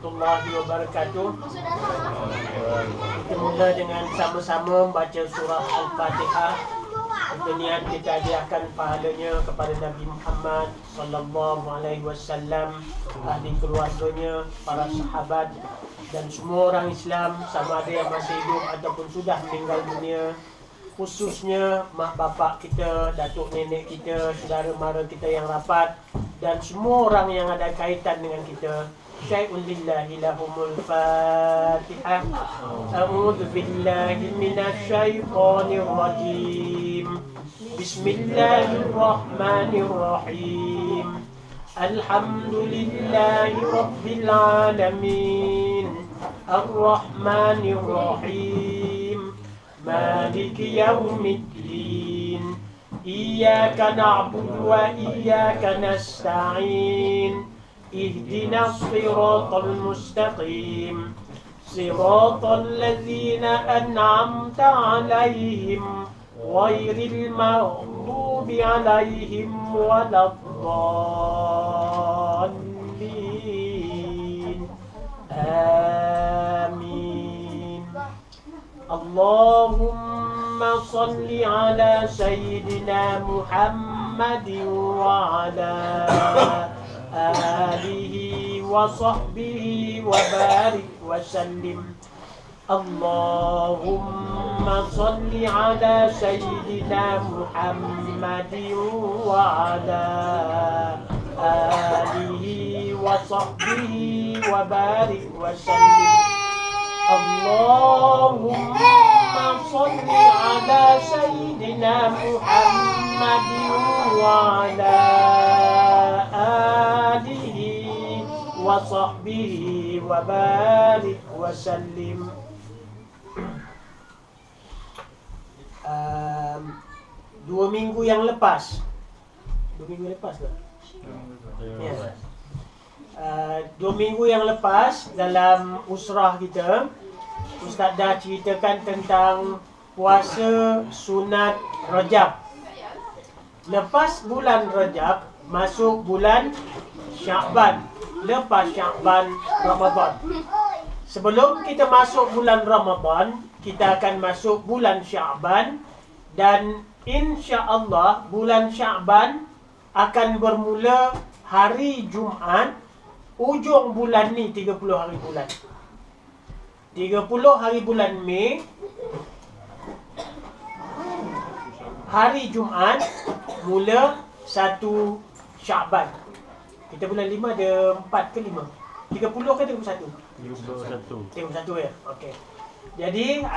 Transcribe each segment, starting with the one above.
warahmatullahi wabarakatuh. Kita mula dengan sama-sama membaca surah Al-Fatihah. Dengan kita hadiahkan pahalanya kepada Nabi Muhammad sallallahu alaihi wasallam, ahli keluarganya, para sahabat dan semua orang Islam, sama ada yang masih hidup ataupun sudah meninggal dunia, khususnya mak bapak kita, datuk nenek kita, saudara mara kita yang rapat dan semua orang yang ada kaitan dengan kita. Syai'un lillahi lahumul Fatihah. A'udzu billahi minasyaitonir rajim. Bismillahirrahmanirrahim. Alhamdulillahi rabbil alamin. Ar-Rahmanir Rahim. Maliki yaumiddin. Iyyaka na'budu wa iyyaka nasta'in. Ihdinas siratal mustaqim. Siratal ladzina an'amta 'alaihim ghairil maghdubi 'alaihim waladdallin. Amin. Allahumma salli ala sayyidina Muhammadin wa ala alihi wa sahbihi wa barik wa sallim. Allahumma salli ala sayyidina Muhammadin wa ala alihi wa sahbihi wa barik wa sallim. Allahumma salli ala sayyidina Muhammadin wa ala alihi wa sahbihi wa barik wa sallim. Dua minggu yang lepas ke? Ya. 2 minggu yang lepas dalam usrah kita, Ustaz dah ceritakan tentang puasa sunat Rajab. Lepas bulan Rajab masuk bulan Sya'ban. Lepas Sya'ban Ramadan. Sebelum kita masuk bulan Ramadan, kita akan masuk bulan Sya'ban. Dan insya-Allah bulan Sya'ban akan bermula hari Jumaat. Ujung bulan ni 30 hari bulan. 30 hari bulan Mei, hari Jumaat mula 1 Sya'ban. Kita bulan 5 ada 4 ke 5? 30 ke 31? 31 ya. Okey. Jadi 2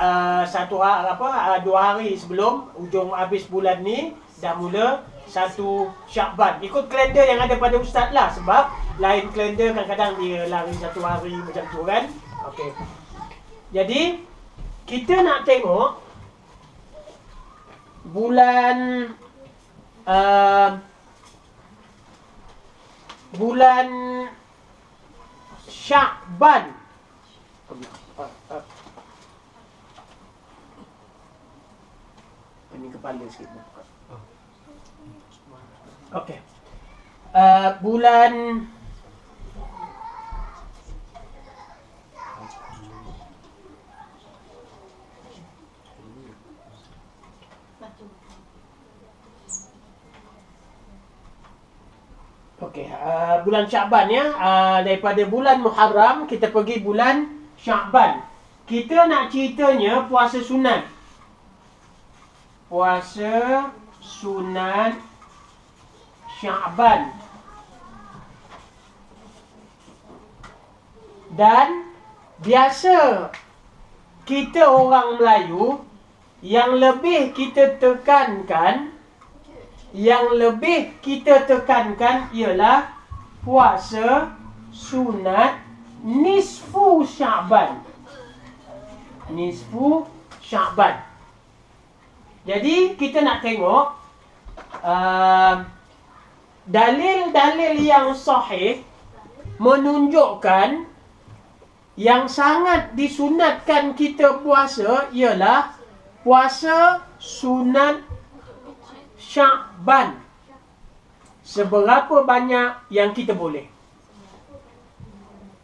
hari sebelum ujung habis bulan ni dah mula 1 Sya'ban. Ikut kalender yang ada pada ustaz lah, sebab lain kalender kadang-kadang dia lari 1 hari macam tu kan. Okey. Jadi kita nak tengok bulan bulan Sya'ban. Ini kepala sikit. Okey. Bulan bulan Sya'ban ya. Daripada bulan Muharram kita pergi bulan Sya'ban. Kita nak ceritanya puasa sunat. Puasa sunat Sya'ban. Dan biasa kita orang Melayu yang lebih kita tekankan ialah puasa sunat nisfu Sya'ban. Nisfu Sya'ban. Jadi kita nak tengok dalil-dalil yang sahih menunjukkan yang sangat disunatkan kita puasa ialah puasa sunat Sya'ban. Seberapa banyak yang kita boleh.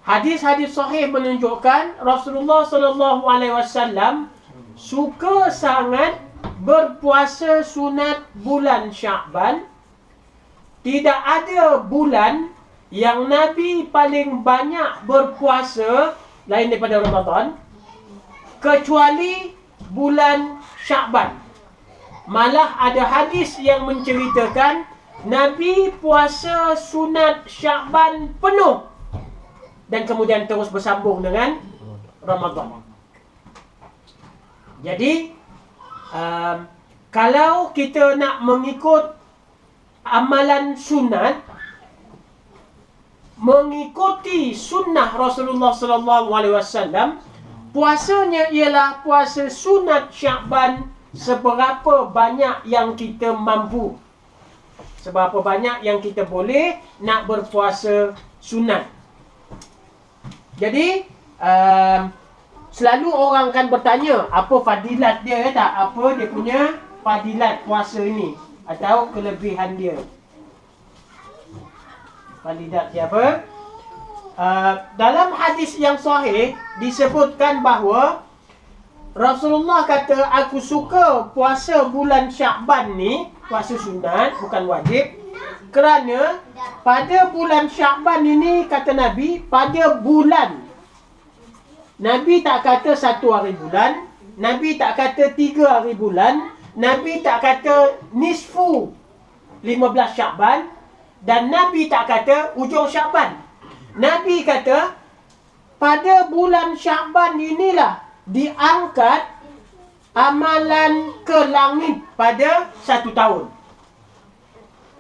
Hadis-hadis sahih menunjukkan Rasulullah sallallahu alaihi wasallam suka sangat berpuasa sunat bulan Sya'ban. Tidak ada bulan yang Nabi paling banyak berpuasa lain daripada Ramadan kecuali bulan Sya'ban. Malah ada hadis yang menceritakan Nabi puasa sunat Sya'ban penuh dan kemudian terus bersambung dengan Ramadan. Jadi kalau kita nak mengikut amalan sunat, mengikuti sunnah Rasulullah sallallahu alaihi wasallam, puasanya ialah puasa sunat Sya'ban seberapa banyak yang kita mampu. Seberapa banyak yang kita boleh nak berpuasa sunat. Jadi selalu orang akan bertanya apa fadilat dia tak? Apa dia punya fadilat puasa ini atau kelebihan dia? Fadilat dia apa? Dalam hadis yang sahih disebutkan bahawa Rasulullah kata, aku suka puasa bulan Sya'ban ni, puasa sunat bukan wajib, kerana pada bulan Sya'ban ini, kata Nabi, pada bulan, Nabi tak kata 1 hari bulan, Nabi tak kata 3 hari bulan, Nabi tak kata nisfu 15 Sya'ban, dan Nabi tak kata ujung Sya'ban. Nabi kata pada bulan Sya'ban inilah diangkat amalan ke langit pada 1 tahun.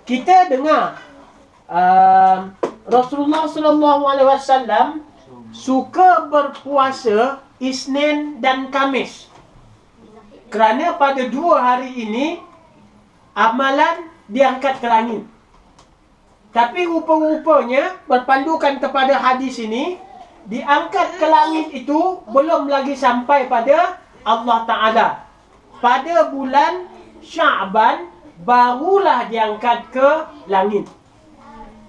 Kita dengar Rasulullah sallallahu alaihi wasallam suka berpuasa Isnin dan Khamis. Kerana pada 2 hari ini amalan diangkat ke langit. Tapi rupa-rupanya berpandukan kepada hadis ini, diangkat ke langit itu belum lagi sampai pada Allah Ta'ala. Pada bulan Sya'ban barulah diangkat ke langit.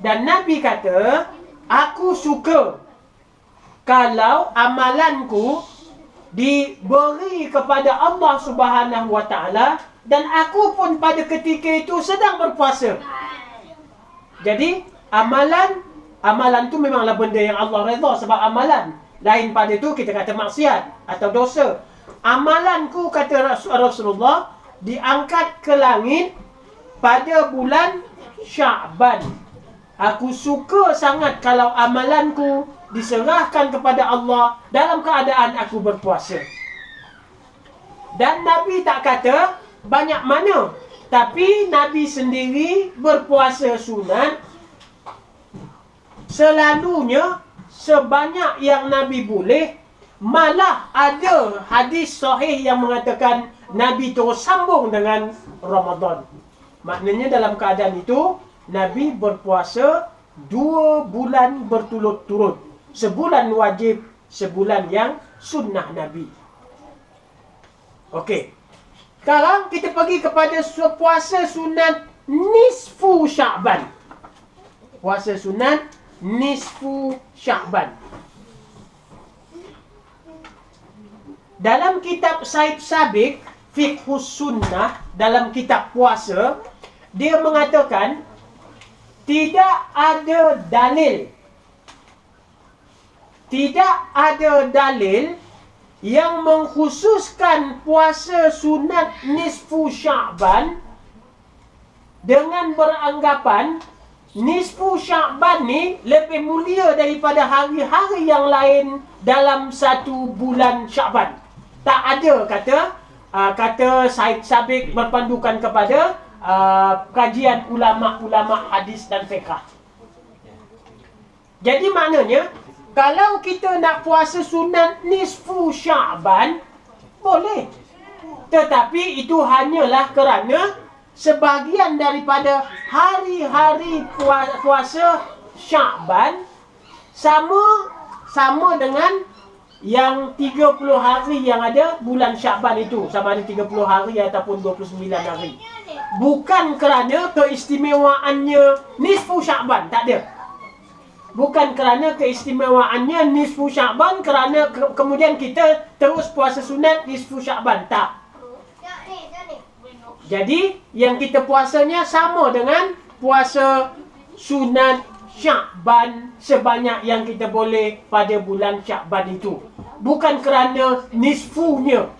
Dan Nabi kata, aku suka kalau amalanku diberi kepada Allah Subhanahu Wa Ta'ala dan aku pun pada ketika itu sedang berpuasa. Jadi amalan tu memanglah benda yang Allah redha sebab amalan. Lain pada tu kita kata maksiat atau dosa. Amalanku, kata Rasulullah, diangkat ke langit pada bulan Sya'ban. Aku suka sangat kalau amalanku diserahkan kepada Allah dalam keadaan aku berpuasa. Dan Nabi tak kata banyak mana, tapi Nabi sendiri berpuasa sunat selalunya sebanyak yang Nabi boleh. Malah ada hadis sahih yang mengatakan Nabi terus sambung dengan Ramadan. Maknanya dalam keadaan itu Nabi berpuasa 2 bulan berturut-turut. Sebulan wajib, sebulan yang sunnah Nabi. Okey. Sekarang kita pergi kepada puasa sunat nisfu Sya'ban. Puasa sunat nisfu Sya'ban. Dalam kitab Said Sabiq, Fiqhus Sunnah, dalam kitab puasa, dia mengatakan tidak ada dalil yang mengkhususkan puasa sunat nisfu Sya'ban dengan beranggapan nisfu Sya'ban ni lebih mulia daripada hari-hari yang lain dalam 1 bulan Sya'ban. Tak ada kata Said Sabiq berpandukan kepada kajian ulama-ulama hadis dan fiqh. Jadi maknanya kalau kita nak puasa sunat nisfu Sya'ban boleh. Tetapi itu hanyalah kerana sebahagian daripada hari-hari puasa Sya'ban sama dengan yang 30 hari yang ada bulan Sya'ban itu, sama ada 30 hari ataupun 29 hari. Bukan kerana keistimewaannya nisfu Sya'ban, tak ada. Bukan kerana keistimewaannya nisfu Sya'ban, kerana kemudian kita terus puasa sunat nisfu Sya'ban. Tak. Jadi yang kita puasanya sama dengan puasa sunat Sya'ban sebanyak yang kita boleh pada bulan Sya'ban itu. Bukan kerana nisfunya.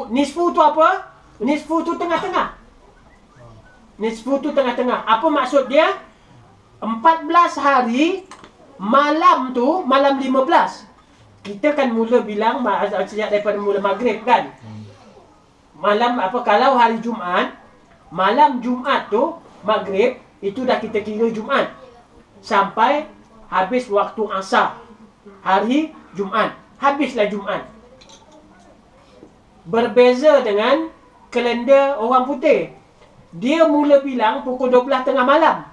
Nisfu tu apa? Nisfu tu tengah-tengah. Nisfu tu tengah-tengah. Apa maksud dia? 14 hari, malam tu, malam 15. Kita kan mula bilang sejak daripada mula maghrib kan. Malam apa, kalau hari Jumaat, malam Jumaat tu, maghrib, itu dah kita kira Jumaat. Sampai habis waktu asar. Hari Jumaat. Habislah Jumaat. Berbeza dengan kalender orang putih. Dia mula bilang pukul 12 tengah malam.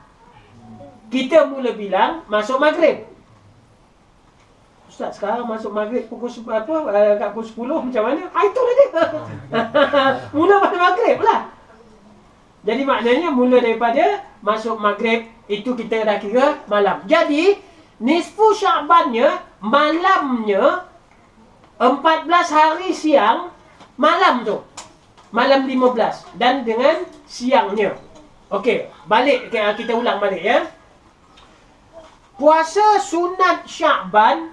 Kita mula bilang masuk maghrib. Ustaz, sekarang masuk maghrib pukul kat pukul 10 macam mana? Itulah dia. Mula pada maghrib lah. Jadi maknanya mula daripada masuk maghrib itu kita dah kira malam. Jadi nisfu Sya'bannya, malamnya 14 hari siang, malam tu. Malam 15 dan dengan siangnya. Okey, balik kita ulang balik ya. Puasa sunat Sya'ban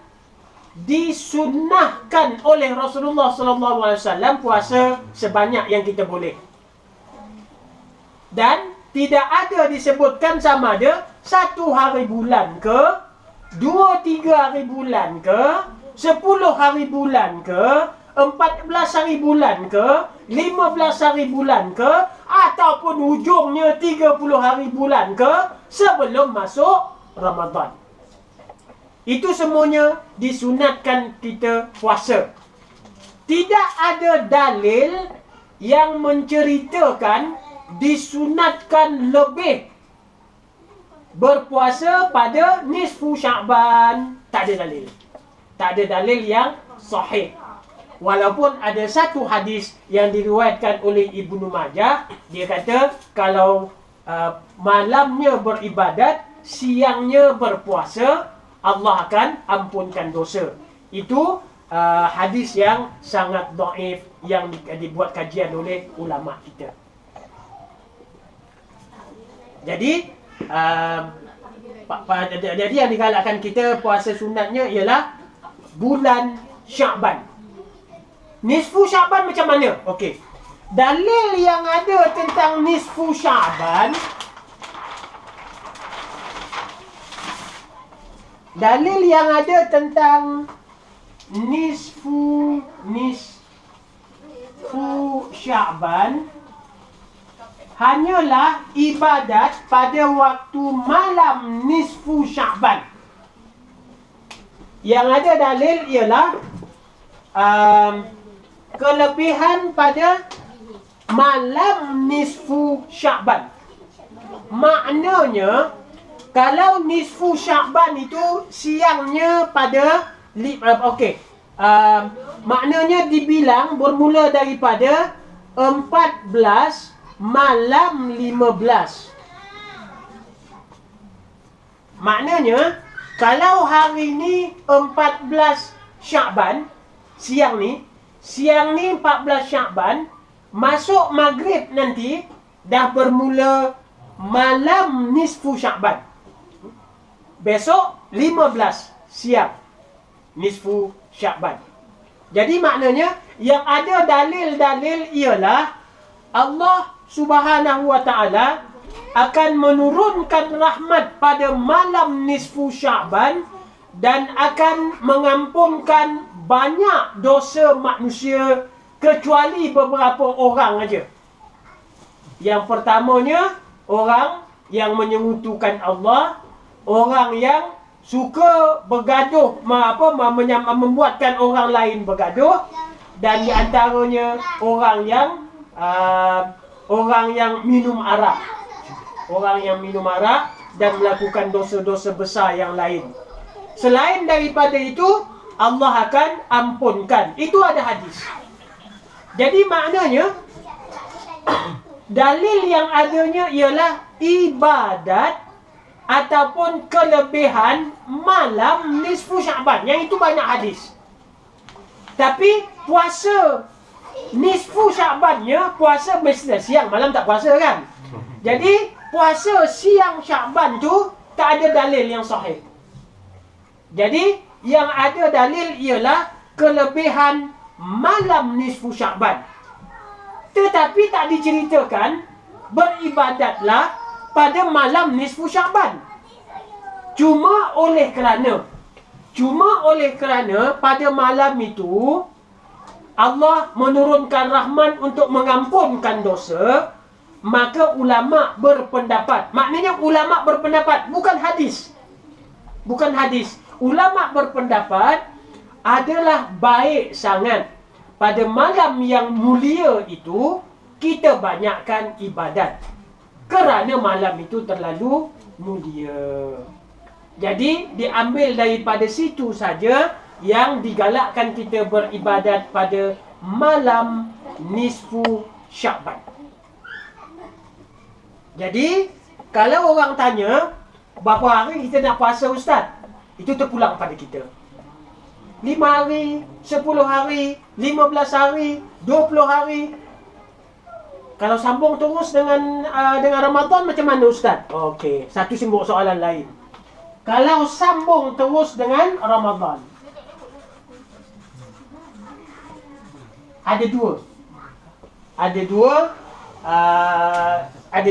disunnahkan oleh Rasulullah SAW puasa sebanyak yang kita boleh. Dan tidak ada disebutkan sama ada 1 hari bulan ke, 2-3 hari bulan ke, 10 hari bulan ke, 14 hari bulan ke, 15 hari bulan ke, ataupun ujungnya 30 hari bulan ke sebelum masuk Ramadan. Itu semuanya disunatkan kita puasa. Tidak ada dalil yang menceritakan disunatkan lebih berpuasa pada nisfu Sya'ban. Tak ada dalil. Tak ada dalil yang sahih. Walaupun ada satu hadis yang diriwayatkan oleh Ibnu Majah, dia kata kalau malamnya beribadat, siangnya berpuasa, Allah akan ampunkan dosa. Itu hadis yang sangat dhaif yang dibuat kajian oleh ulama kita. Jadi jadi yang digalakkan kita puasa sunatnya ialah bulan Sya'ban. Nisfu Sya'ban macam mana? Okey. Dalil yang ada tentang nisfu Sya'ban, dalil yang ada tentang nisfu Sya'ban hanyalah ibadat pada waktu malam nisfu Sya'ban. Yang ada dalil ialah kelebihan pada malam nisfu Sya'ban. Maknanya kalau nisfu Sya'ban itu siangnya pada maknanya dibilang bermula daripada 14 malam 15. Maknanya kalau hari ni 14 Sya'ban, siang ni 14 Sya'ban, masuk maghrib nanti dah bermula malam nisfu Sya'ban. Besok 15 siang nisfu Sya'ban. Jadi maknanya yang ada dalil-dalil ialah Allah Subhanahu wa ta'ala akan menurunkan rahmat pada malam nisfu Sya'ban dan akan mengampunkan banyak dosa manusia kecuali beberapa orang aja. Yang pertamanya, orang yang menyengutukan Allah, orang yang suka bergaduh, membuatkan orang lain bergaduh, dan di antaranya orang yang minum arak. Orang yang minum arak dan melakukan dosa-dosa besar yang lain. Selain daripada itu, Allah akan ampunkan. Itu ada hadis. Jadi maknanya dalil yang adanya ialah ibadat ataupun kelebihan malam nisfu Sya'ban. Yang itu banyak hadis. Tapi puasa nisfu Sya'bannya, puasa biasa siang, malam tak puasa kan? Jadi puasa siang Sya'ban tu tak ada dalil yang sahih. Jadi yang ada dalil ialah kelebihan malam nisfu Sya'ban. Tetapi tak diceritakan beribadatlah pada malam nisfu Sya'ban. Cuma oleh kerana pada malam itu Allah menurunkan rahman untuk mengampunkan dosa, maka ulama berpendapat. Maknanya ulama berpendapat, bukan hadis. Bukan hadis. Ulama berpendapat adalah baik sangat pada malam yang mulia itu kita banyakkan ibadat. Kerana malam itu terlalu mulia. Jadi diambil daripada situ saja yang digalakkan kita beribadat pada malam nisfu Sya'ban. Jadi kalau orang tanya berapa hari kita nak puasa Ustaz, itu terpulang pada kita. 5 hari, 10 hari, 15 hari, 20 hari. Kalau sambung terus dengan Ramadan macam mana Ustaz? Okey, satu simbol soalan lain. Kalau sambung terus dengan Ramadan, ada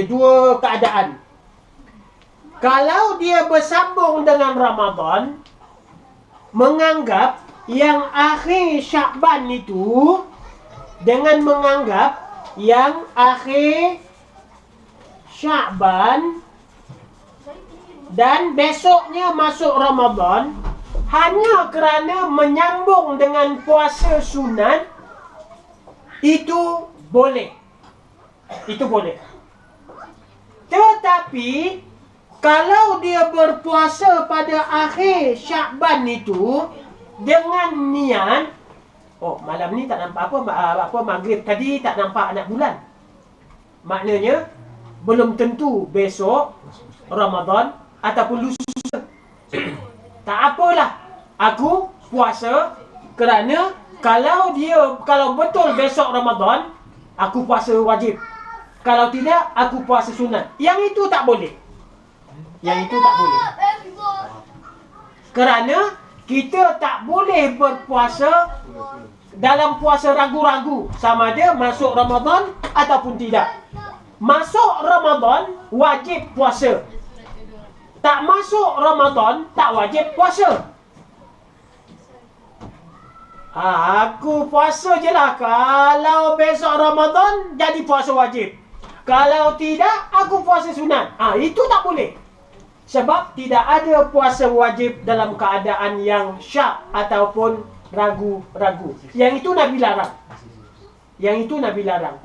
dua keadaan. Kalau dia bersambung dengan Ramadan, menganggap yang akhir Sya'ban itu, dengan menganggap yang akhir Sya'ban dan besoknya masuk Ramadan hanya kerana menyambung dengan puasa sunat, itu boleh. Itu boleh. Tetapi kalau dia berpuasa pada akhir Sya'ban itu dengan niat, oh malam ni tak nampak apa maghrib tadi tak nampak anak bulan, maknanya belum tentu besok Ramadan ataupun lusa. Tak apalah, aku puasa kerana kalau betul besok Ramadan, aku puasa wajib. Kalau tidak, aku puasa sunat. Yang itu tak boleh. Yang itu tak boleh. Kerana kita tak boleh berpuasa dalam puasa ragu-ragu sama ada masuk Ramadan ataupun tidak. Masuk Ramadan wajib puasa. Tak masuk Ramadan tak wajib puasa. Aku puasa je lah. Kalau besok Ramadan jadi puasa wajib. Kalau tidak, aku puasa sunat. Itu tak boleh. Sebab tidak ada puasa wajib dalam keadaan yang syak ataupun ragu-ragu. Yang itu Nabi larang. Yang itu Nabi larang.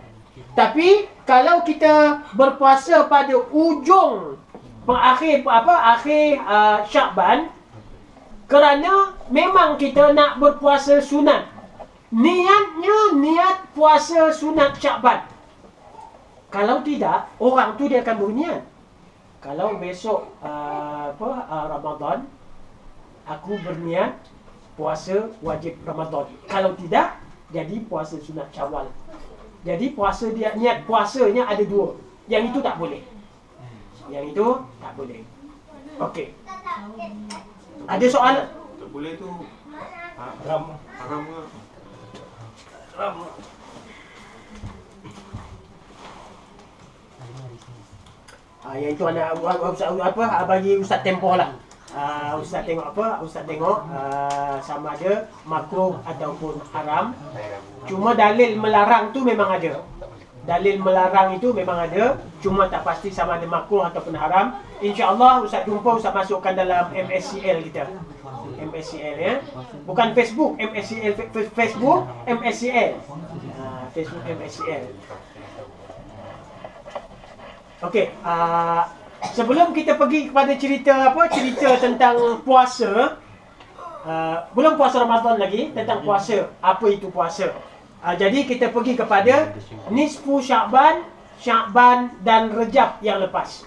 Tapi kalau kita berpuasa pada ujung akhir Sya'ban, kerana memang kita nak berpuasa sunat, niatnya niat puasa sunat Sya'ban. Kalau tidak, orang tu dia akan berniat, kalau besok Ramadan, aku berniat puasa wajib Ramadan. Kalau tidak, jadi puasa sunat Syawal. Jadi puasa dia, niat puasanya ada dua. Yang itu tak boleh. Yang itu tak boleh. Okey. Ada soalan? Tak boleh tu Haram ke? Haram. Yang itu anak bagi Ustaz tempoh lah. Ustaz tengok Ustaz tengok sama ada makruh ataupun haram. Cuma dalil melarang tu memang ada. Dalil melarang itu memang ada, cuma tak pasti sama ada makruh ataupun haram. InsyaAllah Ustaz jumpa, Ustaz masukkan dalam MSCL kita. MSCL ya. Bukan Facebook, MSCL Facebook, MSCL. Facebook MSCL. Okey, sebelum kita pergi kepada cerita tentang puasa, belum puasa Ramadan lagi, tentang puasa, apa itu puasa. Jadi kita pergi kepada nisfu Sya'ban dan Rejab yang lepas.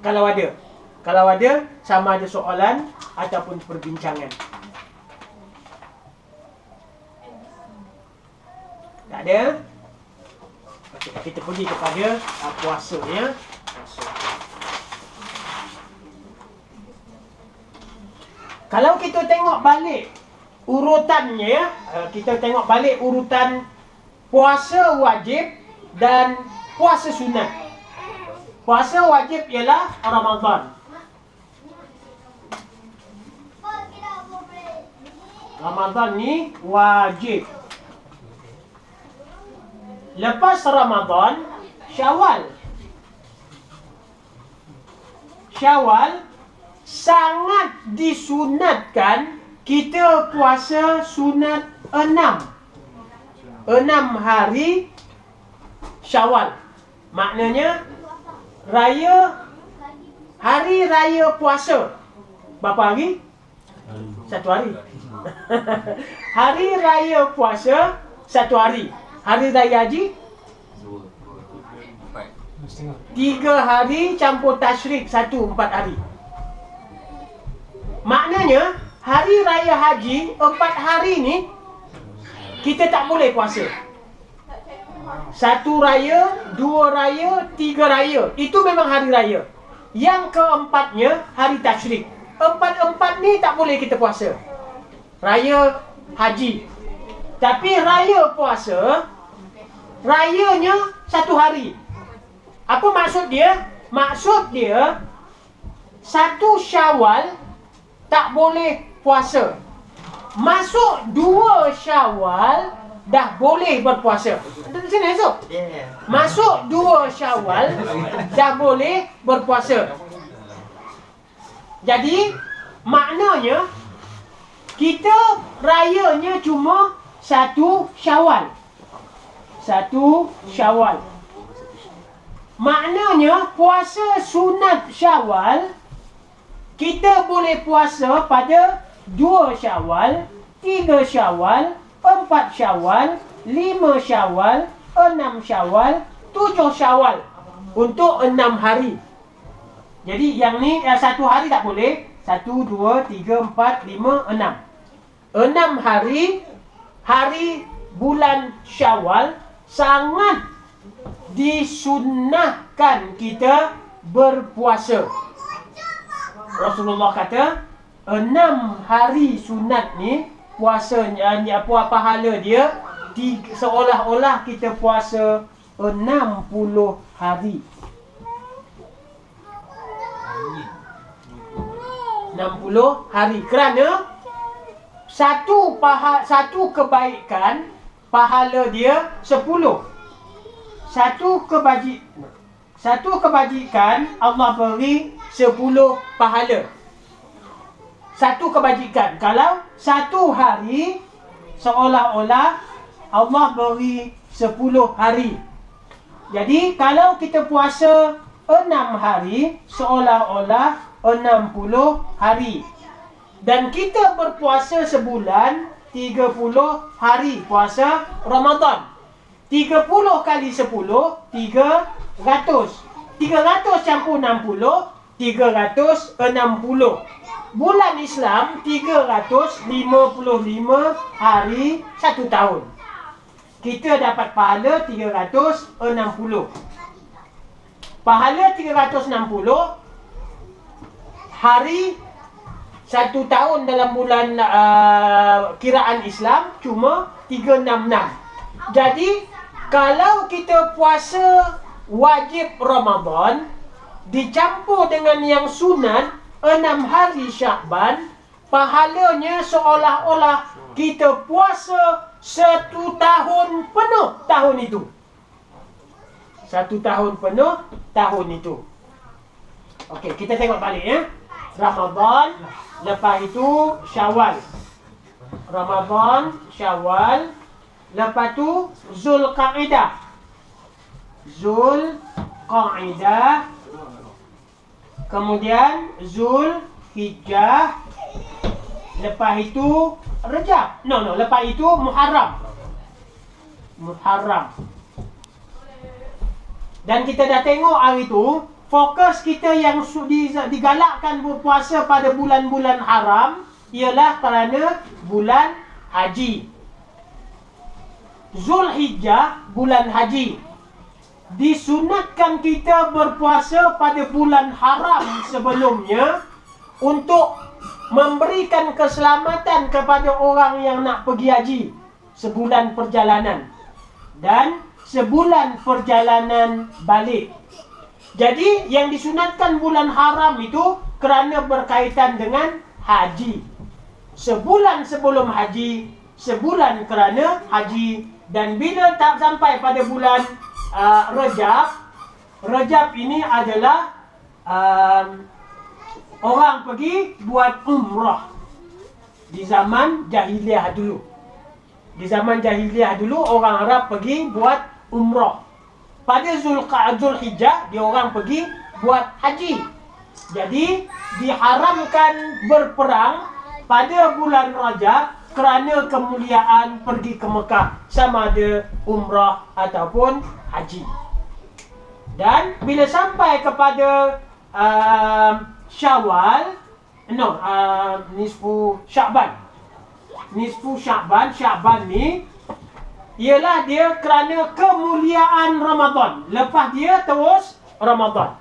Kalau ada. Kalau ada, sama ada soalan ataupun perbincangan. Tak ada? Okey, kita pergi kepada puasa ya. Kalau kita tengok balik urutannya ya, kita tengok balik urutan puasa wajib dan puasa sunat. Puasa wajib ialah Ramadan. Ramadan ni wajib. Lepas Ramadan, Syawal. Syawal sangat disunatkan kita puasa sunat 6 hari Syawal. Maknanya hari raya puasa. Berapa hari? 1 hari. Hari raya puasa 1 hari. Hari raya haji 3 hari campur tasyrik 1 4 hari. Maknanya hari raya haji 4 hari ni kita tak boleh puasa. 1 raya, 2 raya, 3 raya. Itu memang hari raya. Yang keempatnya hari tasyrik. 4 ni tak boleh kita puasa. Raya haji. Tapi raya puasa, rayanya 1 hari. Apa maksud dia? Maksud dia 1 Syawal tak boleh puasa. Masuk 2 Syawal dah boleh berpuasa. Di sini esok. Masuk 2 Syawal dah boleh berpuasa. Jadi maknanya kita rayanya cuma 1 Syawal. 1 Syawal. Maknanya puasa sunat Syawal kita boleh puasa pada 2 Syawal, 3 Syawal, 4 Syawal, 5 Syawal, 6 Syawal, 7 Syawal untuk 6 hari. Jadi yang ni 1 hari tak boleh. 1, 2, 3, 4, 5, 6. 6 hari bulan Syawal sangat disunnahkan kita berpuasa. Rasulullah kata 6 hari sunat ni puasanya apa pahala dia seolah-olah kita puasa 60 hari. 60 hari kerana satu kebaikan pahala dia 10. Satu kebajikan Allah beri 10 pahala. Satu kebajikan. Kalau 1 hari seolah-olah Allah beri 10 hari. Jadi kalau kita puasa 6 hari seolah-olah 60 hari. Dan kita berpuasa sebulan 30 hari puasa Ramadan. 30 kali 10 300. 300 campur 60 360. Bulan Islam 355 hari 1 tahun. Kita dapat pahala 360. Pahala 360 hari 1 tahun dalam bulan kiraan Islam cuma 366. Jadi kalau kita puasa wajib Ramadan dicampur dengan yang sunat 6 hari Syakban, pahalanya seolah-olah kita puasa 1 tahun penuh tahun itu. 1 tahun penuh tahun itu. Okey, kita tengok balik ya. Ramadan, lepas itu Syawal. Ramadan, Syawal, lepas tu Zulqa'dah. Zulqa'dah. Kemudian Zulhijjah. Lepas itu Rejab. Lepas itu Muharram. Muharram. Dan kita dah tengok hari tu fokus kita yang digalakkan berpuasa pada bulan-bulan haram ialah kerana bulan haji. Zulhijjah, bulan haji. Disunatkan kita berpuasa pada bulan haram sebelumnya untuk memberikan keselamatan kepada orang yang nak pergi haji. Sebulan perjalanan dan sebulan perjalanan balik. Jadi yang disunatkan bulan haram itu kerana berkaitan dengan haji. Sebulan sebelum haji, sebulan kerana haji. Dan bila tak sampai pada bulan Rajab ini adalah orang pergi buat umrah di zaman jahiliah dulu. Di zaman jahiliah dulu orang Arab pergi buat umrah. Pada Zulhijjah dia orang pergi buat haji. Jadi diharamkan berperang pada bulan Rajab kerana kemuliaan pergi ke Mekah, sama ada umrah ataupun haji. Dan bila sampai kepada Syawal, nisfu Sya'ban, Sya'ban ni ialah dia kerana kemuliaan Ramadan. Lepas dia terus Ramadan.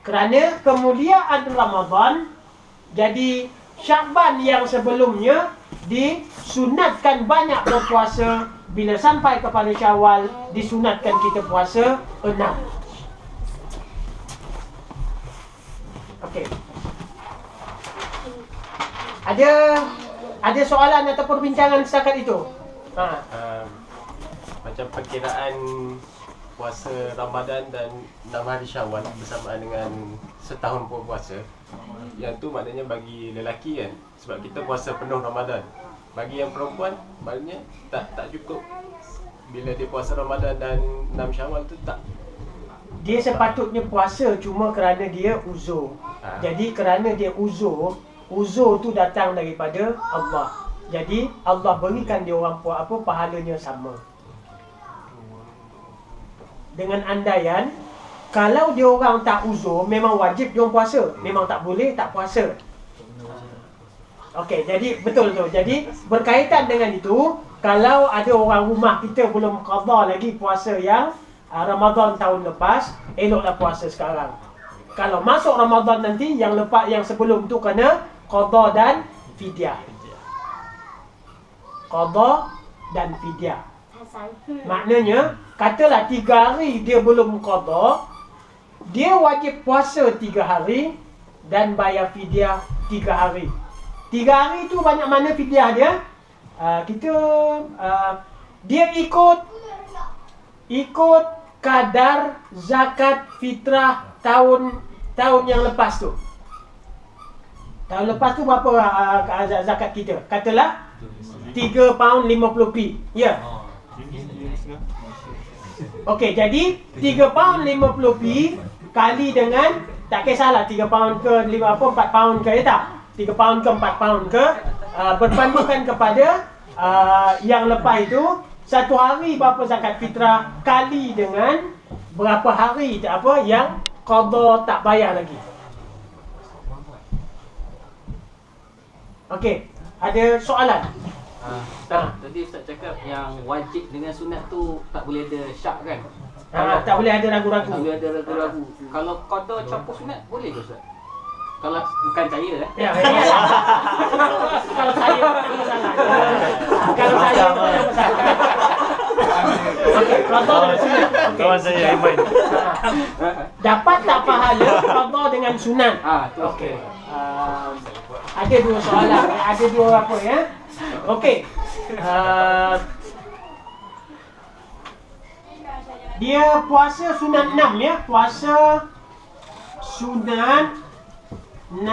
Kerana kemuliaan Ramadan, jadi Sya'ban yang sebelumnya disunatkan banyak berpuasa. Bila sampai kepada Syawal, disunatkan kita puasa 6. Okey. Ada soalan atau perbincangan setakat itu? Macam perkiraan puasa Ramadan dan 6 hari Syawal bersamaan dengan setahun berpuasa. Yang tu maknanya bagi lelaki kan, sebab kita puasa penuh Ramadan. Bagi yang perempuan maknanya tak cukup. Bila dia puasa Ramadan dan 6 Syawal tu tak. Dia sepatutnya puasa cuma kerana dia uzur. Jadi kerana dia uzur tu datang daripada Allah. Jadi Allah berikan dia orang pahalanya sama. Dengan andaian kalau dia orang tak uzur, memang wajib dia orang puasa. Memang tak boleh tak puasa. Okey, jadi betul tu. Jadi berkaitan dengan itu, kalau ada orang rumah kita belum qada lagi puasa yang Ramadan tahun lepas, eloklah puasa sekarang. Kalau masuk Ramadan nanti, yang lepas, yang sebelum tu kena qada dan fidyah. Qada dan fidyah. Maknanya, katalah 3 hari dia belum qada, dia wajib puasa 3 hari dan bayar fidyah 3 hari. 3 hari tu banyak mana fidyah dia? Dia ikut kadar zakat fitrah tahun yang lepas tu. Tahun lepas tu berapa zakat kita? Katalah 3 pound 50p. Ya. Okey, jadi 3 pound 50p kali dengan, tak kisahlah 3 pound ke 4 pound ke, ya tak? 3 pound ke 4 pound ke, berbandingkan kepada yang lepas itu, 1 hari berapa zakat fitrah kali dengan berapa hari yang qada tak bayar lagi. Okey, ada soalan? Tadi Ustaz cakap yang wajib dengan sunat tu tak boleh ada syak kan? Tak boleh ada ragu-ragu. Tak boleh ada ragu-ragu. Kalau qada campur sunat boleh ke Ustaz? Kalau bukan saya ya. Kalau saya tak masalah. Kalau saya tak masalah. Okey, qada dengan sunat. Kawan saya Iman. Dapat tak pahala qada dengan sunat? Okey. Ada 2 soalan, ada 2 apa ya? Okey. Dia puasa sunat 6 ya, puasa sunat 6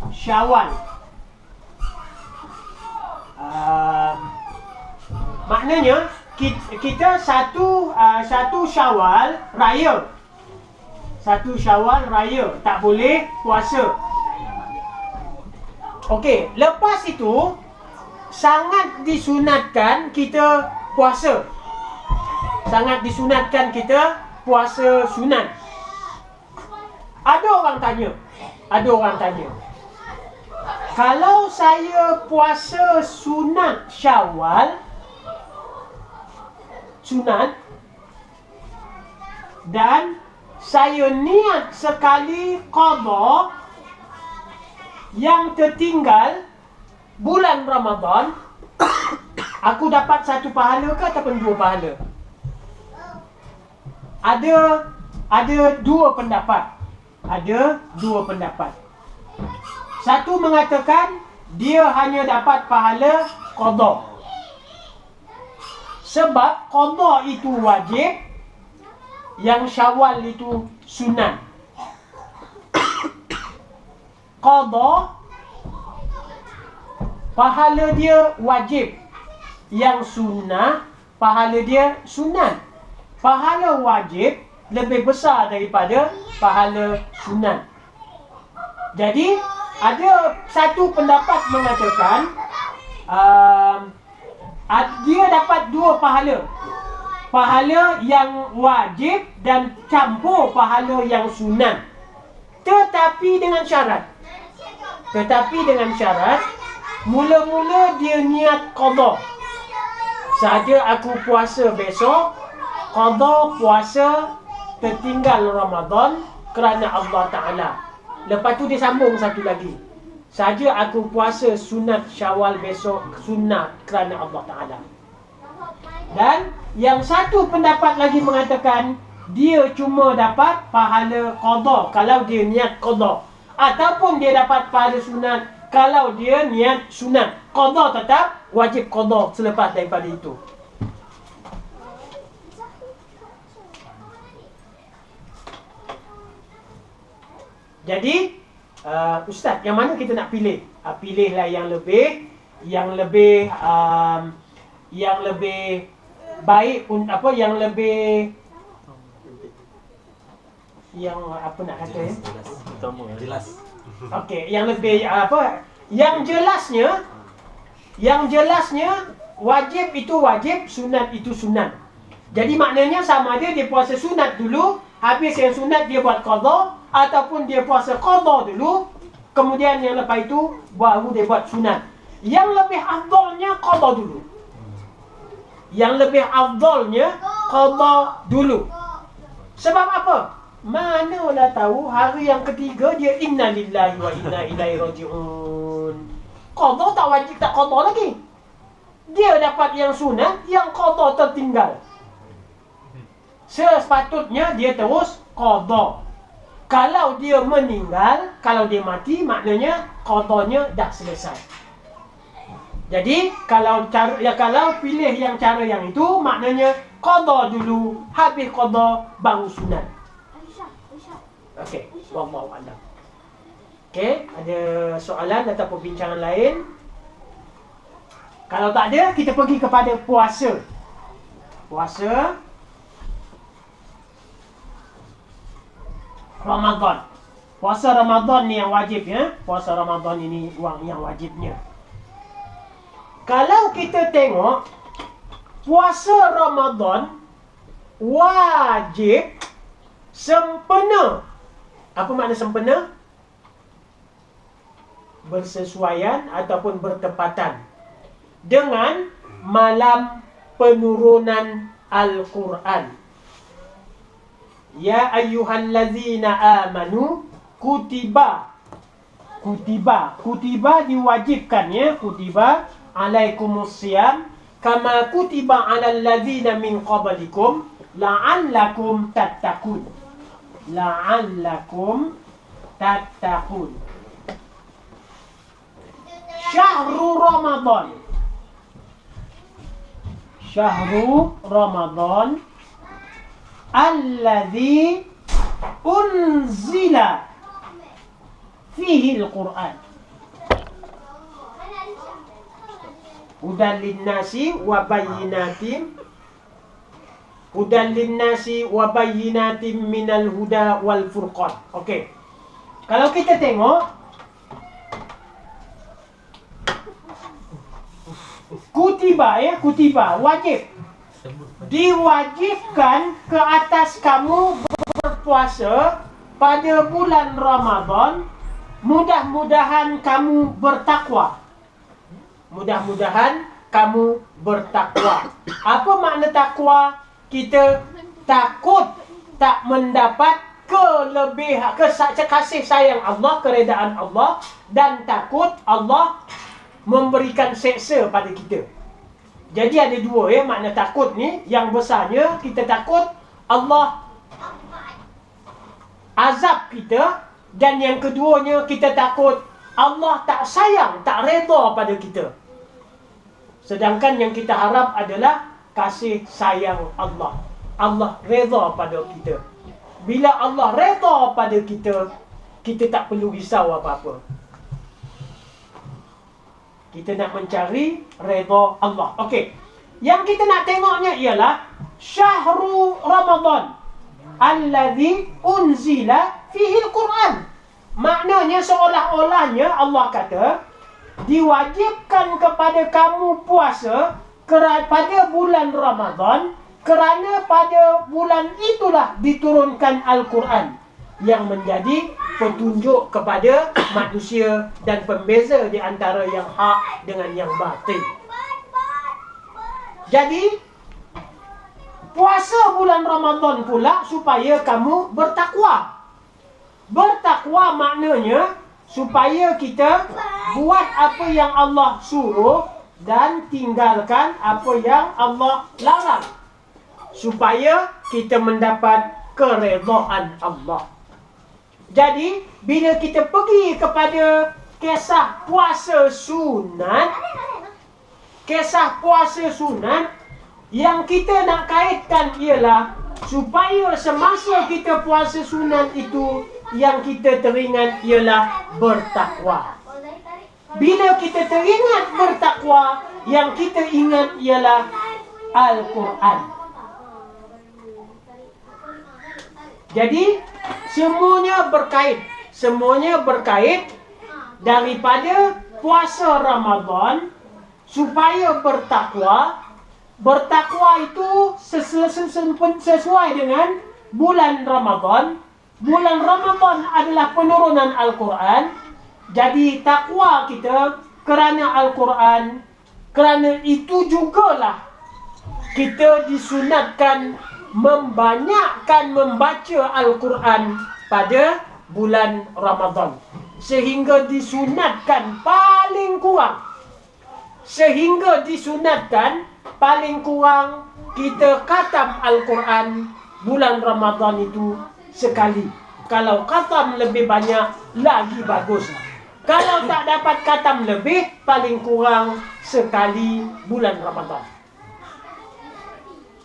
Syawal. Maknanya kita satu Syawal raya. 1 Syawal raya tak boleh puasa. Okey, lepas itu sangat disunatkan kita puasa. Sangat disunatkan kita puasa sunat. Ada orang tanya, kalau saya puasa sunat Syawal, dan saya niat sekali qada yang tertinggal bulan Ramadan, aku dapat 1 pahala ke ataupun 2 pahala? Ada dua pendapat. Satu mengatakan dia hanya dapat pahala qada. Sebab qada itu wajib, yang Syawal itu sunat. Qada pahala dia wajib, yang sunnah pahala dia sunat. Pahala wajib lebih besar daripada pahala sunat. Jadi ada satu pendapat mengatakan dia dapat 2 pahala. Pahala yang wajib dan campur pahala yang sunat. Tetapi dengan syarat, mula-mula dia niat qada. Saja aku puasa besok, qada puasa tertinggal Ramadan kerana Allah Ta'ala. Lepas tu dia sambung satu lagi. Saja aku puasa sunat Syawal besok, sunat kerana Allah Ta'ala. Dan yang satu pendapat lagi mengatakan dia cuma dapat pahala qada kalau dia niat qada, ataupun dia dapat pahala sunat kalau dia niat sunat. Qada tetap wajib qada selepas daripada itu. Jadi Ustaz, yang mana kita nak pilih? Pilihlah yang lebih baik, yang apa nak kata ya? Jelas. Okey, yang lebih yang jelasnya wajib itu wajib, sunat itu sunat. Jadi maknanya sama ada dia puasa sunat dulu, habis yang sunat dia buat qada, ataupun dia puasa qada dulu, kemudian yang lepas itu baru dia buat sunat. Yang lebih afdalnya qada dulu. Sebab apa? Manalah tahu hari yang ketiga dia inna lillahi wa inna ilaihi raji'un. Qada tak wajib, tak qada lagi. Dia dapat yang sunat, yang qada tertinggal. Sepatutnya dia terus qada. Kalau dia meninggal, kalau dia mati, maknanya qadanya dah selesai. Jadi kalau pilih yang cara yang itu, maknanya qada dulu, habis qada baru sunat. Okey, wallahu a'lam. Okey, ada soalan atau perbincangan lain? Kalau tak ada, kita pergi kepada puasa. Ramadan. Puasa Ramadan ni yang wajib ya. Puasa Ramadan ini yang wajibnya. Kalau kita tengok puasa Ramadan wajib sempena. Apa makna sempena? Bersesuaian ataupun bertepatan dengan malam penurunan Al-Quran. Ya ayyuhallazina amanu kutiba diwajibkan ya, kutiba alaikumusiyam kama kutiba alal ladzina min qablikum la'allakum tattaqun. Syahru Ramadan alladzi unzila fihi al-Quran hudan linnasi wa bayyinatin minal huda wal furqan. Okey. Kalau kita tengok kutiba wajib. Diwajibkan ke atas kamu berpuasa pada bulan Ramadan, mudah-mudahan kamu bertakwa. Mudah-mudahan kamu bertakwa. Apa makna takwa? Kita takut tak mendapat kelebihan, kasih sayang Allah, keredaan Allah, dan takut Allah memberikan seksa pada kita. Jadi ada dua makna takut ni. Yang besarnya kita takut Allah azab kita, dan yang keduanya kita takut Allah tak sayang, tak redha pada kita. Sedangkan yang kita harap adalah kasih sayang Allah. Allah redha pada kita. Bila Allah redha pada kita, kita tak perlu risau apa-apa. Kita nak mencari redha Allah. Okey. Yang kita nak tengoknya ialah Syahrul Ramadan allazi unzila fihi al-Quran. Maknanya seolah-olahnya Allah kata diwajibkan kepada kamu puasa pada bulan Ramadan, kerana pada bulan itulah diturunkan Al-Quran yang menjadi petunjuk kepada manusia dan pembeza di antara yang hak dengan yang batil. Jadi puasa bulan Ramadan pula supaya kamu bertakwa. Bertakwa maknanya supaya kita buat apa yang Allah suruh dan tinggalkan apa yang Allah larang, supaya kita mendapat keredaan Allah. Jadi bila kita pergi kepada kisah puasa sunat, yang kita nak kaitkan ialah supaya semasa kita puasa sunat itu, yang kita teringat ialah bertakwa. Bila kita teringat bertakwa, yang kita ingat ialah Al-Quran. Jadi semuanya berkait daripada puasa Ramadan supaya bertakwa. Bertakwa itu sesuai dengan bulan Ramadan. Bulan Ramadan adalah penurunan Al-Quran. Jadi takwa kita kerana Al-Quran. Kerana itu jugalah kita disunatkan membanyakkan membaca Al-Quran pada bulan Ramadan. Sehingga disunatkan paling kurang kita khatam Al-Quran bulan Ramadan itu sekali. Kalau khatam lebih banyak, lagi bagus. Kalau tak dapat khatam lebih, paling kurang sekali bulan Ramadan.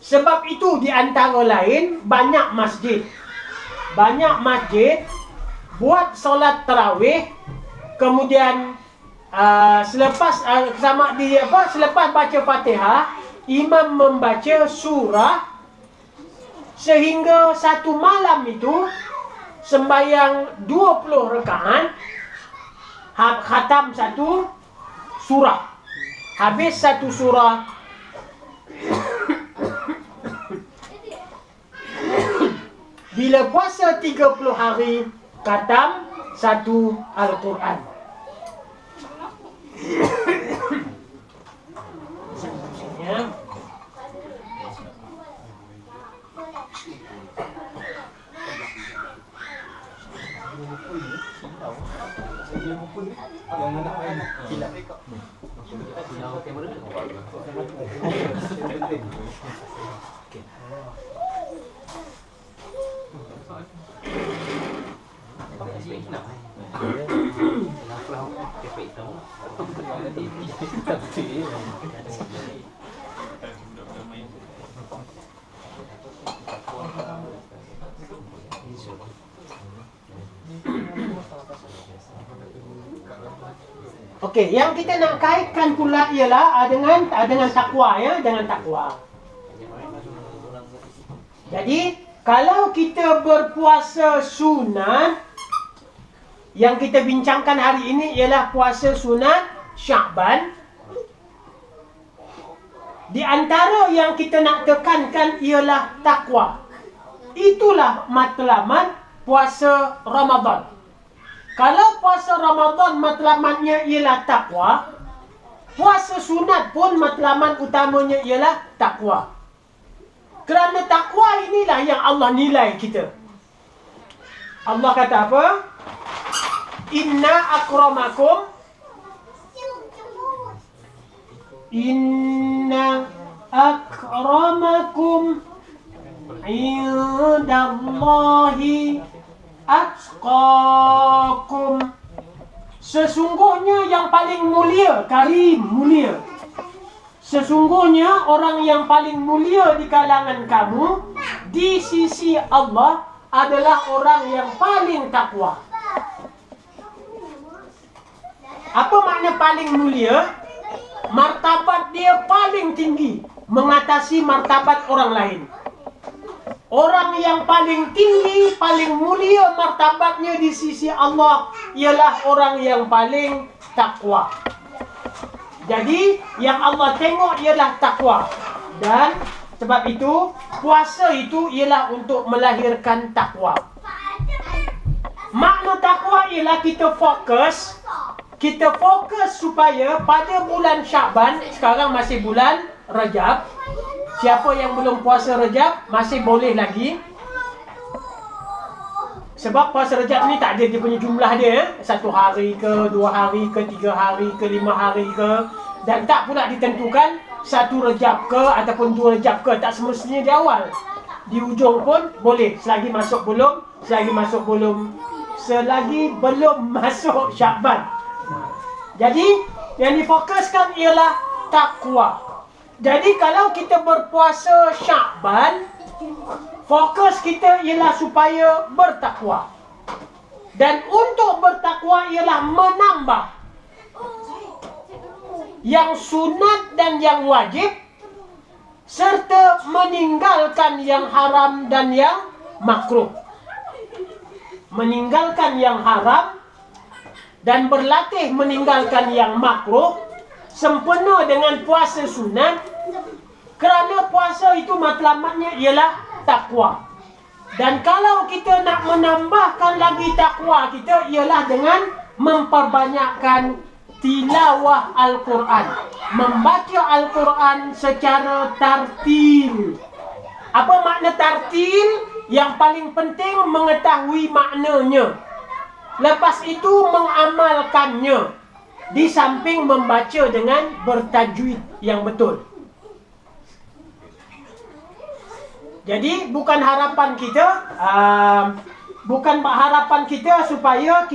Sebab itu di antara lain banyak masjid buat solat tarawih, kemudian selepas baca Fatihah, imam membaca surah, sehingga satu malam itu sembahyang 20 rakaat, khatam satu surah. Habis satu surah, bila puasa 30 hari, khatam satu Al-Quran. Okey, yang kita nak kaitkan pula ialah dengan takwa, ya, dengan takwa. Jadi, kalau kita berpuasa sunat, yang kita bincangkan hari ini ialah puasa sunat Sya'ban. Di antara yang kita nak tekankan ialah takwa. Itulah matlamat puasa Ramadan. Kalau puasa Ramadan matlamatnya ialah takwa, puasa sunat pun matlamat utamanya ialah takwa. Kerana takwa inilah yang Allah nilai kita. Allah kata apa? Inna akramakum indallahi atqakum. Sesungguhnya yang paling mulia, karim, mulia. Sesungguhnya orang yang paling mulia di kalangan kamu di sisi Allah adalah orang yang paling takwa. Apa makna paling mulia? Martabat dia paling tinggi mengatasi martabat orang lain. Orang yang paling tinggi, paling mulia martabatnya di sisi Allah ialah orang yang paling takwa. Jadi yang Allah tengok ialah takwa. Dan sebab itu puasa itu ialah untuk melahirkan takwa. Makna takwa ialah kita fokus supaya pada bulan Syakban, sekarang masih bulan Rajab. Siapa yang belum puasa Rajab masih boleh lagi. Sebab puasa Rajab ni tak ada dia punya jumlah dia, 1 hari ke, 2 hari ke, 3 hari ke, 5 hari ke. Dan tak pula ditentukan 1 Rajab ke ataupun 2 Rajab ke. Tak semestinya di awal. Di ujung pun boleh. Selagi belum masuk Syakban. Jadi yang difokuskan ialah takwa. Jadi kalau kita berpuasa Syakban, fokus kita ialah supaya bertakwa. Dan untuk bertakwa ialah menambah yang sunat dan yang wajib, serta meninggalkan yang haram dan yang makruh. Meninggalkan yang haram dan berlatih meninggalkan yang makruh sempena dengan puasa sunat, kerana puasa itu matlamatnya ialah takwa. Dan kalau kita nak menambahkan lagi takwa kita ialah dengan memperbanyakkan tilawah Al-Quran, membaca Al-Quran secara tartil. Apa makna tartil? Yang paling penting mengetahui maknanya, lepas itu mengamalkannya, di samping membaca dengan bertajwid yang betul. Jadi bukan harapan kita supaya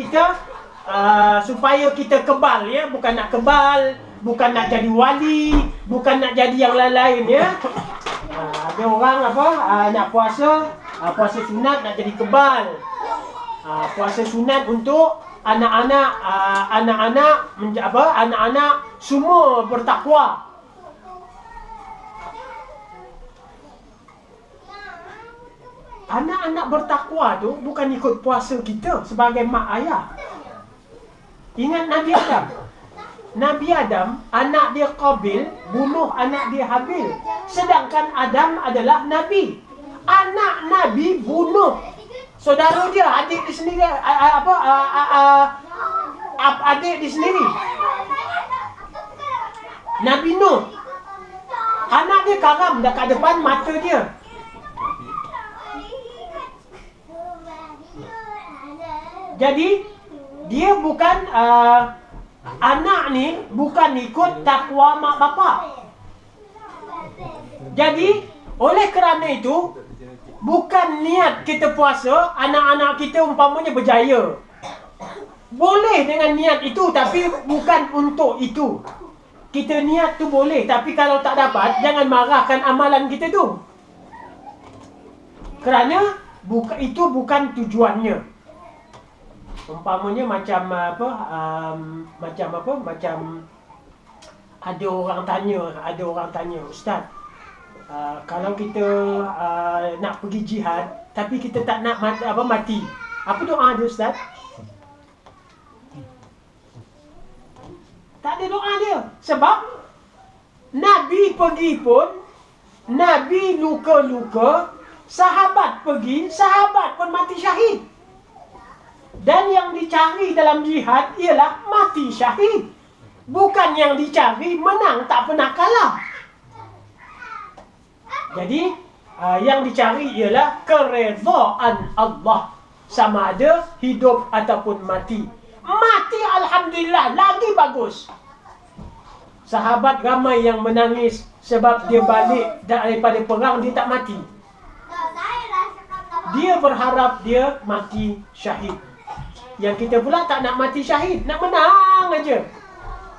kita kebal, ya, bukan nak kebal, bukan nak jadi wali, bukan nak jadi yang lain-lain, ya. Ada orang nak puasa sunat nak jadi kebal. Puasa sunat untuk anak-anak semua bertakwa. Anak-anak bertakwa tu bukan ikut puasa kita sebagai mak ayah. Ingat Nabi Adam. Nabi Adam, anak dia Qabil bunuh anak dia Habil. Sedangkan Adam adalah Nabi. Anak Nabi bunuh saudara dia, adik dia sendiri, adik dia sendiri. Nabi Nuh, anak dia karam dekat depan mata dia. Jadi dia bukan anak ni bukan ikut takwa mak bapak. Jadi oleh kerana itu, bukan niat kita puasa anak-anak kita umpamanya berjaya. Boleh dengan niat itu, tapi bukan untuk itu. Kita niat tu boleh, tapi kalau tak dapat, jangan marahkan amalan kita tu. Kerana itu bukan tujuannya. Umpamanya macam ada orang tanya, Ustaz, kalau kita nak pergi jihad tapi kita tak nak mati, apa doa dia, Ustaz? Tak ada doa dia. Sebab Nabi pergi pun, Nabi luka-luka, sahabat pergi, sahabat pun mati syahid. Dan yang dicari dalam jihad ialah mati syahid. Bukan yang dicari menang tak pernah kalah. Jadi yang dicari ialah keredaan Allah, sama ada hidup ataupun mati. Mati alhamdulillah lagi bagus. Sahabat ramai yang menangis sebab dia balik daripada perang, dia tak mati. Dia berharap dia mati syahid. Yang kita pula tak nak mati syahid, nak menang aja.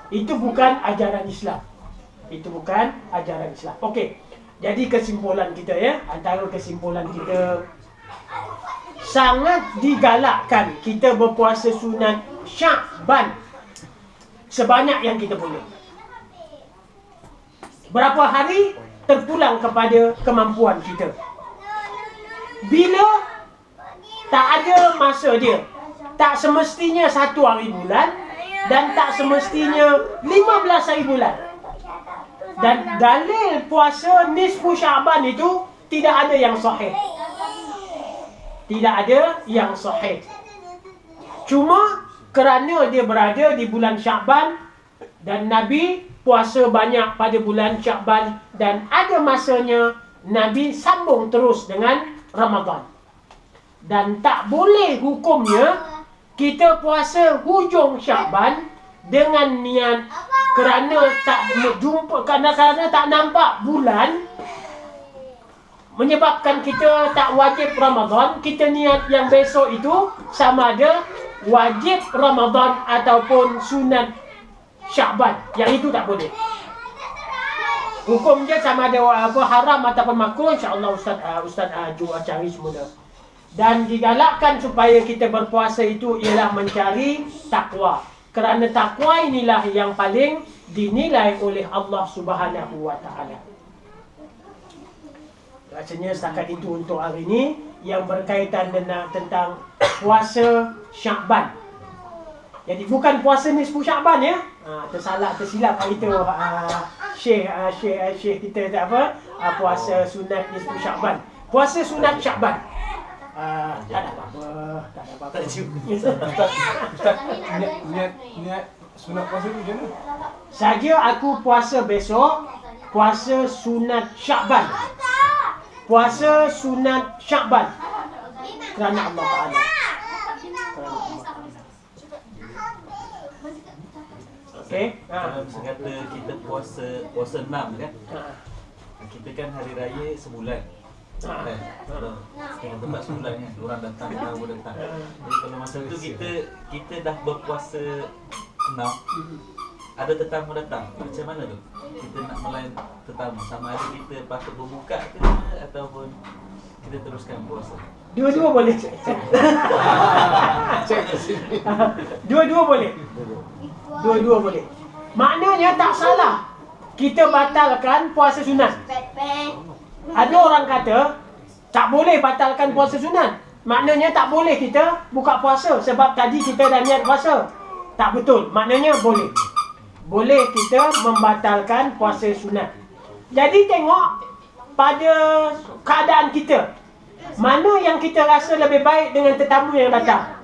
Itu bukan ajaran Islam. Itu bukan ajaran Islam. Okey. Jadi kesimpulan kita ya, antara kesimpulan kita, sangat digalakkan kita berpuasa sunat Sya'ban sebanyak yang kita boleh. Berapa hari terpulang kepada kemampuan kita. Bila tak ada masa dia, tak semestinya 1 hari bulan dan tak semestinya 15 hari bulan. Dan dalil puasa nisfu Sya'ban itu tidak ada yang sahih. Tidak ada yang sahih. Cuma kerana dia berada di bulan Sya'ban dan Nabi puasa banyak pada bulan Sya'ban dan ada masanya Nabi sambung terus dengan Ramadan. Dan tak boleh hukumnya kita puasa hujung Sya'ban dengan niat kerana tak jumpa, kerana tak nampak bulan menyebabkan kita tak wajib Ramadan. Kita niat yang besok itu sama ada wajib Ramadan ataupun sunat Sya'ban. Yang itu tak boleh. Hukum dia sama ada haram ataupun makruh. InsyaAllah Ustaz cari semula. Dan digalakkan supaya kita berpuasa itu ialah mencari takwa. Kerana takwa inilah yang paling dinilai oleh Allah Subhanahu wa Ta'ala. Rasanya setakat itu untuk hari ini yang berkaitan dengan tentang puasa Sya'ban. Jadi bukan puasa nisfu Sya'ban ya. Tersilap hari itu Syekh kita tak apa, puasa sunat nisfu Sya'ban. Puasa sunat Sya'ban. Tak ada apa-apa. Tak juga. Ustaz, niat sunat puasa tu macam mana? Saja aku puasa besok, puasa sunat Sya'ban. Puasa sunat Sya'ban. Kerana Allah Ta'ala. Okey. Kalau misalnya kata kita puasa 6 kan? Kita kan hari raya sebulan. Setengah tempat sebulan kan, orang datang, tamu datang. Jadi kalau masa tu kita dah berpuasa 6, ada tetamu datang, macam mana tu? Kita nak melayan tetamu, sama ada kita patut berbuka ke ataupun kita teruskan puasa? Dua-dua boleh. Dua-dua boleh. Dua-dua boleh. Maknanya tak salah kita batalkan puasa sunat. Ada orang kata tak boleh batalkan puasa sunat. Maknanya tak boleh kita buka puasa sebab tadi kita dah niat puasa. Tak betul. Maknanya boleh. Boleh kita membatalkan puasa sunat. Jadi tengok pada keadaan kita. Mana yang kita rasa lebih baik dengan tetamu yang datang.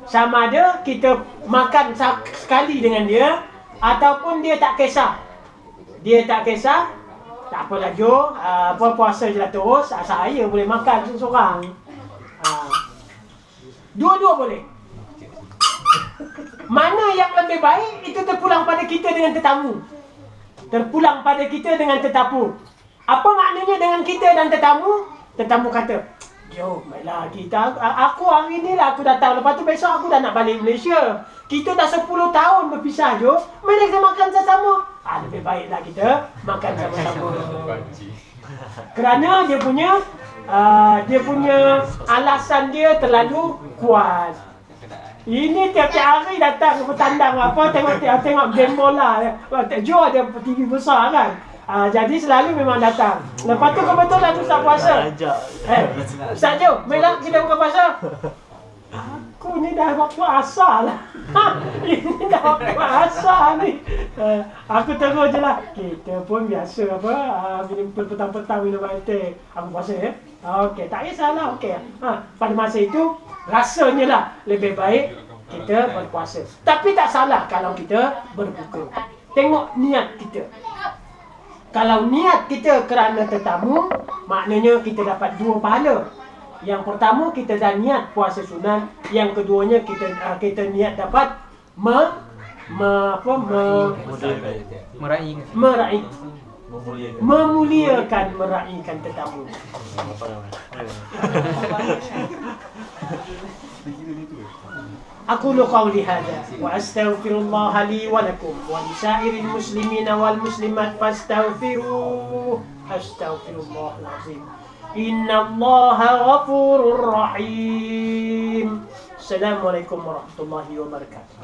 Sama ada kita makan sekali dengan dia ataupun dia tak kisah. Dia tak kisah, tak apalah Jo, puasa je lah terus. Saya boleh makan seorang. Dua-dua boleh. Mana yang lebih baik itu terpulang pada kita dengan tetamu. Terpulang pada kita dengan tetamu. Apa maknanya dengan kita dan tetamu? Tetamu kata, Jo, baiklah kita, aku hari ni lah aku datang. Lepas tu besok aku dah nak balik Malaysia. Kita dah 10 tahun berpisah Jo. Mari kita makan sama-sama. Lebih baiklah kita makan sama-sama. Kerana dia punya alasan dia terlalu kuat. Ini tiap-tiap hari datang bertandang apa, tengok game bola. Jo ada TV besar kan. Jadi selalu memang datang. Lepas tu kebetulan Ustaz puasa. Ustaz Jo, marilah kita buka puasa. Aku ni dah waktu asar lah. Ini dah waktu asar ni. Aku terus je lah. Kita pun biasa apa, minum petang-petang minum air teh. Aku puasa ya. Okey, tak kisahlah. Okey. Pada masa itu rasanya lah lebih baik kita berpuasa. Tapi tak salah kalau kita berbuka. Tengok niat kita. Kalau niat kita kerana tetamu, maknanya kita dapat 2 pahala. Yang pertama kita dah niat puasa sunat, yang keduanya kita niat dapat memuliakan meraihkan tetamu. أقول قولي هذا وأستغفر الله لي ولكم ولسائر المسلمين والمسلمات فاستغفروه أستغفر الله العظيم إن الله غفور رحيم. السلام عليكم ورحمة الله وبركاته.